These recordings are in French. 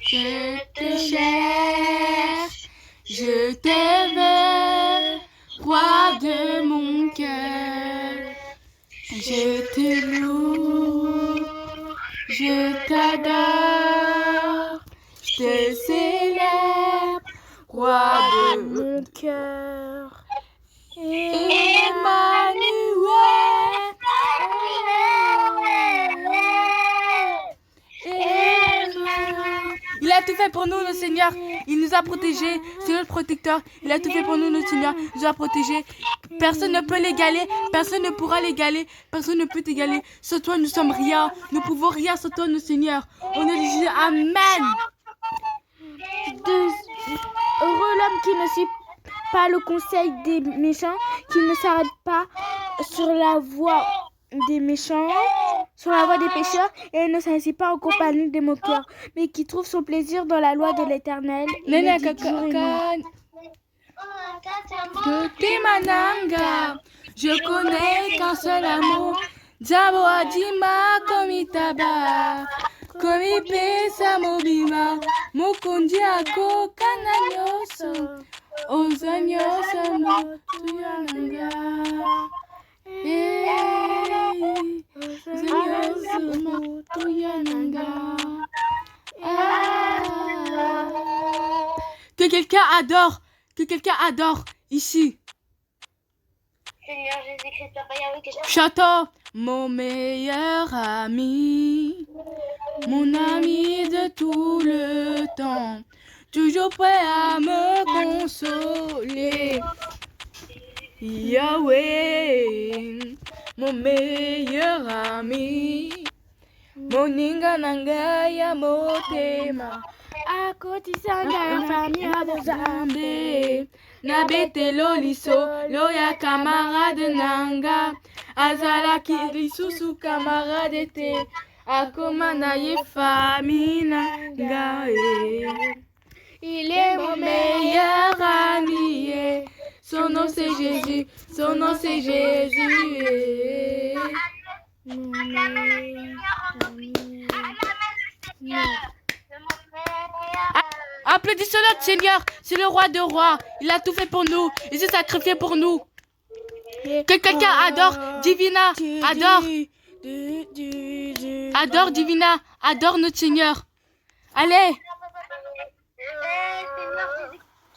Je te cherche, je te veux, roi de mon cœur. Je te loue, je t'adore, je te célèbre, roi de mon cœur. Emmanuel. Il a tout fait pour nous, le Seigneur. Il nous a protégés. C'est notre protecteur. Il a tout fait pour nous, le Seigneur. Il nous a protégés. Personne ne peut l'égaler. Personne ne pourra l'égaler. Personne ne peut t'égaler. Sans toi, nous sommes rien. Nous pouvons rien sans toi, le Seigneur. On est dit Amen. Heureux l'homme qui ne suit pas le conseil des méchants, qui ne s'arrête pas sur la voie des méchants, sur la voie des pécheurs, et ne s'assit pas en compagnie des moqueurs, mais qui trouve son plaisir dans la loi de l'Éternel. Je connais qu'un seul amour. Jabo adima komitaba. Komi pesa mobima. Mokundi ako kananyoso. Ozanyoso motuyananga. Ozanyoso motuyananga. Que quelqu'un adore. Que quelqu'un adore ici. Seigneur Jésus-Christ, Papa Yahweh, que je... Château, mon meilleur ami, mon ami de tout le temps, toujours prêt à me consoler. Yahweh, mon meilleur ami, mon ningananga ya motema, Akotisanga ya famille de Zambe. Nabete loliso, loya camarade nanga. Azalaki lisusu camarade te. Akomana ye famina ngae. Il est mon meilleur ami. Son nom c'est Jésus, son nom c'est Jésus. Applaudissez notre Seigneur, c'est le roi de rois. Il a tout fait pour nous, il s'est sacrifié pour nous. Que quelqu'un adore Divina, adore. Adore Divina, adore notre Seigneur. Allez.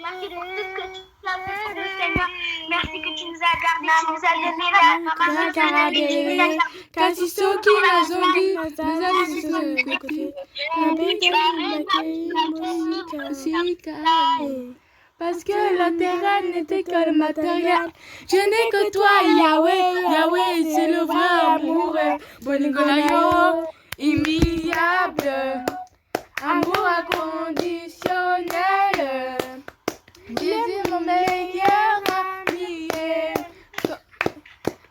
Merci pour tout ce que tu as fait pour nous, Seigneur. Merci que tu nous as gardés, tu nous as donné la parce que l'intérêt n'était que le matériel. Je n'ai que toi, Yahweh. Yahweh, c'est le vrai amour. Bonigolayo, immuable. Amour inconditionnel. Jésus, mon meilleur ami.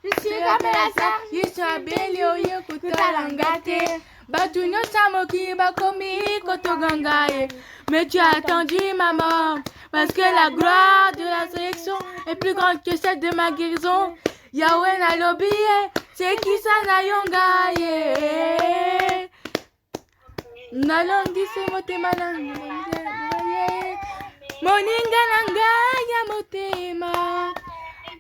Je suis Ramelasa, je suis Abelio, Yokutalangate. Batunyo Samoki, Bakomi, Kotogangaye. Mais tu as attendu, maman, parce que la gloire de la sélection est plus grande que celle de ma guérison. Yahweh n'a l'oublié, c'est qui ça n'a yongaye. Nalongi se motema nanga. Moninga nanga ya motema.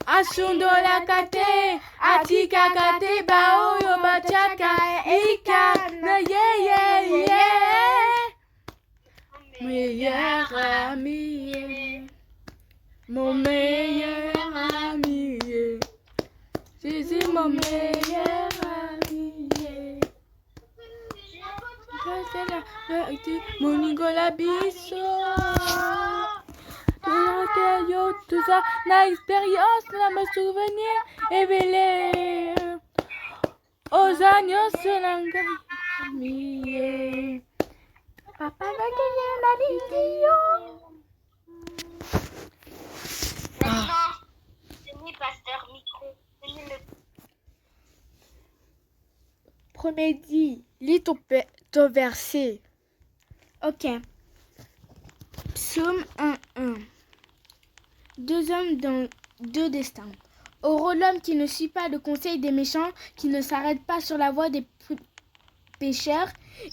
Asundo la kate, atika kate baoyo bachaka ika na ye. Meilleur ami, mon meilleur ami, Jésus mon meilleur ami. C'est la vérité, mon Nicolas Bisso. Tout ça, la expérience, la me souvenir, éveillé. Aux agneaux, l'angai, papa va gagner la vidéo. Maintenant, tenez, pasteur, micro. Tenez le... Premier dit, lis ton verset. Ok. Psaume 1:1. Deux hommes dans deux destins. Heureux l'homme qui ne suit pas le conseil des méchants, qui ne s'arrête pas sur la voie des pécheurs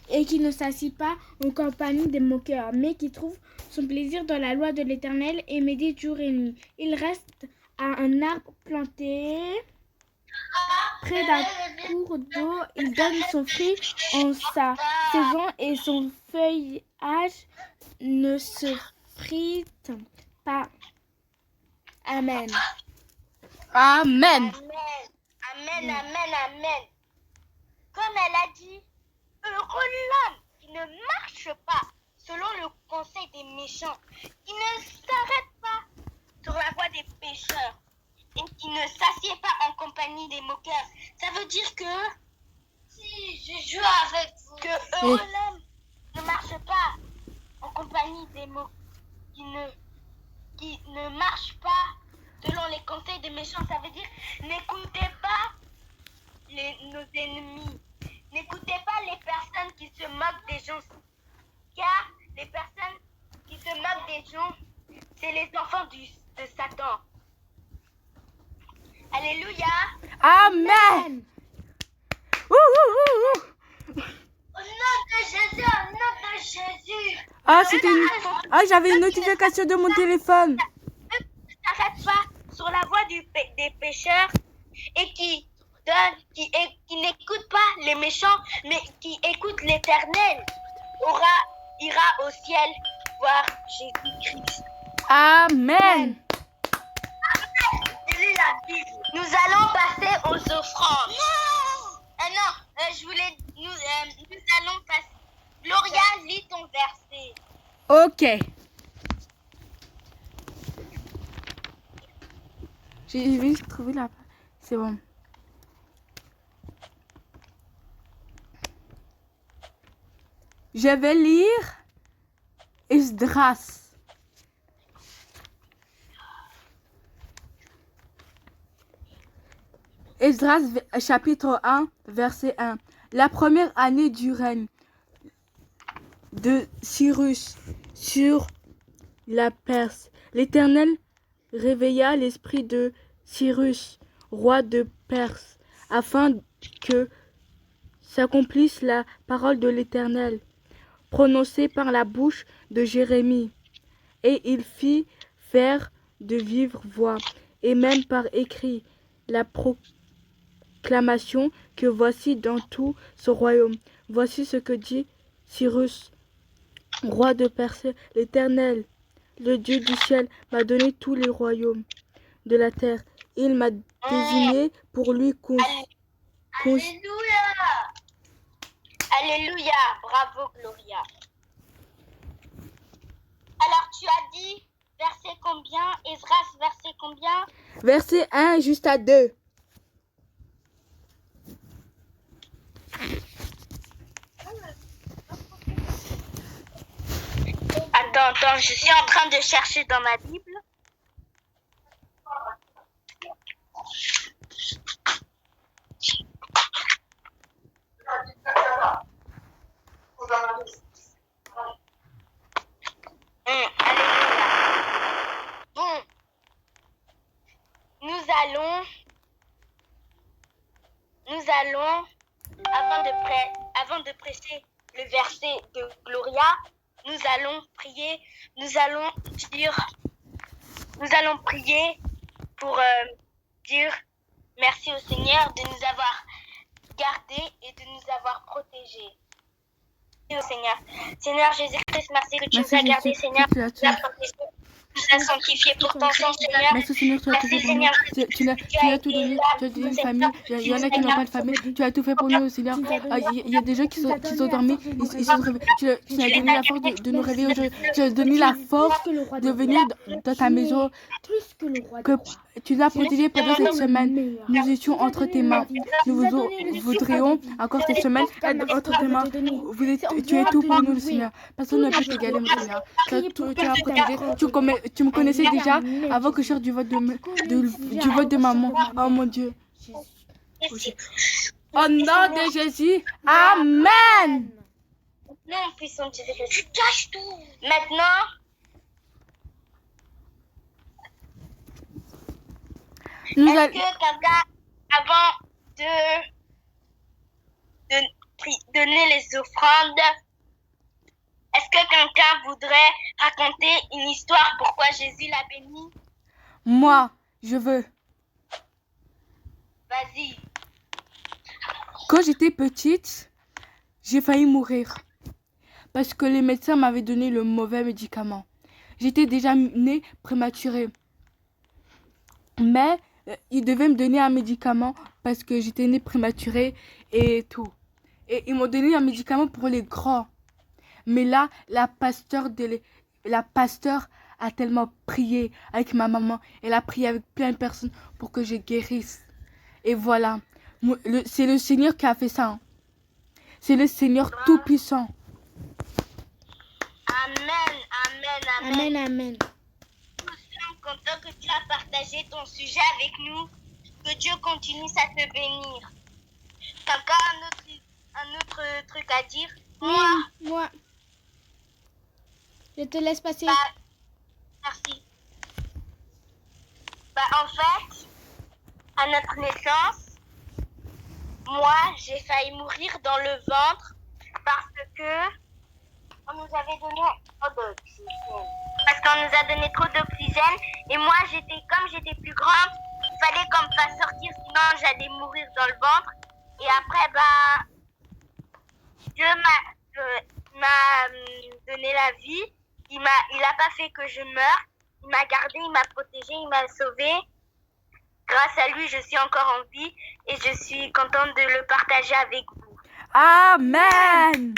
et qui ne s'assied pas en compagnie des moqueurs, mais qui trouve son plaisir dans la loi de l'Éternel et médite jour et nuit. Il reste à un arbre planté près d'un cours d'eau. Il donne son fruit en sa saison et son feuillage ne se frite pas. Amen. Amen. Amen, amen, amen. Comme elle a dit, heureux l'homme qui ne marche pas selon le conseil des méchants, qui ne s'arrête pas sur la voie des pécheurs et qui ne s'assied pas en compagnie des moqueurs. Ça veut dire que si je joue avec vous, que heureux l'homme ne marche pas en compagnie des moqueurs, qui ne marche pas selon les conseils des méchants. Ça veut dire n'écoutez pas nos ennemis. N'écoutez pas les personnes qui se moquent des gens. Car les personnes qui se moquent des gens, c'est les enfants de Satan. Alléluia. Amen. Au nom de Jésus, au nom de Jésus. Ah, j'avais une notification de mon téléphone. Ne s'arrête pas sur la voie des pécheurs et qui n'écoute pas les méchants, mais qui écoute l'Éternel, ira au ciel voir Jésus-Christ. Amen. Nous allons passer aux offrandes. Nous allons passer. Gloria, lis ton verset. Ok. J'ai juste trouvé la... C'est bon. Je vais lire Esdras. Esdras chapitre 1, verset 1. La première année du règne de Cyrus sur la Perse, l'Éternel réveilla l'esprit de Cyrus, roi de Perse, afin que s'accomplisse la parole de l'Éternel, prononcée par la bouche de Jérémie. Et il fit faire de vive voix, et même par écrit, la proclamation que voici dans tout ce royaume. Voici ce que dit Cyrus, roi de Perse. L'Éternel, le Dieu du ciel, m'a donné tous les royaumes de la terre. Il m'a désigné pour lui Alléluia. Alléluia. Bravo, Gloria. Alors, tu as dit verset combien? Esdras, verset combien? Verset 1 jusqu'à 2. Attends, je suis en train de chercher dans ma Bible. Alléluia. Bon, nous allons, avant de prêcher le verset de Gloria, nous allons prier pour dire merci au Seigneur de nous avoir gardés et de nous avoir protégés. Merci au Seigneur. Seigneur Jésus-Christ, merci que tu nous as gardés, Seigneur, tu nous as protégés, tu nous as sanctifiés pour ton sang, Seigneur. Merci Seigneur, tu as tout fait pour nous. Tu as tout donné, tu as donné une famille. Il y en a qui n'ont pas de famille. Tu as tout fait pour nous, Seigneur. Il y a des gens qui sont dormis. Ils sont réveillés. Tu as donné la force de nous réveiller aujourd'hui. Tu as donné la force de venir dans ta maison. Que tu nous as protégés pendant cette semaine. Nous étions entre tes mains. Nous voudrions encore cette semaine être entre tes mains. Tu es tout pour nous, Seigneur. Personne ne peut t'égaler, mon Seigneur. Tu as protégé. Tu me connaissais déjà avant que je sorte du vote de maman. Oh mon Dieu. Au nom de Jésus. Amen. Non, puissant Dieu, tu caches tout. Maintenant, est-ce que quelqu'un, avant de donner les offrandes. Est-ce que quelqu'un voudrait raconter une histoire pourquoi Jésus l'a béni? Moi, je veux. Vas-y. Quand j'étais petite, j'ai failli mourir parce que les médecins m'avaient donné le mauvais médicament. J'étais déjà née prématurée. Mais ils devaient me donner un médicament parce que j'étais née prématurée et tout. Et ils m'ont donné un médicament pour les grands. Mais là, la pasteur a tellement prié avec ma maman. Elle a prié avec plein de personnes pour que je guérisse. Et voilà. C'est le Seigneur qui a fait ça. Hein. C'est le Seigneur Tout-Puissant. Amen, amen, amen. Amen, amen. Nous sommes contents que tu as partagé ton sujet avec nous. Que Dieu continue à te bénir. Quelqu'un a un autre truc à dire? Moi. Je te laisse passer. Merci. En fait, à notre naissance, moi, j'ai failli mourir dans le ventre parce que on nous avait donné trop d'oxygène. Parce qu'on nous a donné trop d'oxygène et moi, comme j'étais plus grande, il fallait qu'on me fasse sortir, sinon j'allais mourir dans le ventre. Et après, Dieu m'a donné la vie. Il a pas fait que je meure. Il m'a gardé, il m'a protégé, il m'a sauvé. Grâce à lui, je suis encore en vie et je suis contente de le partager avec vous. Amen.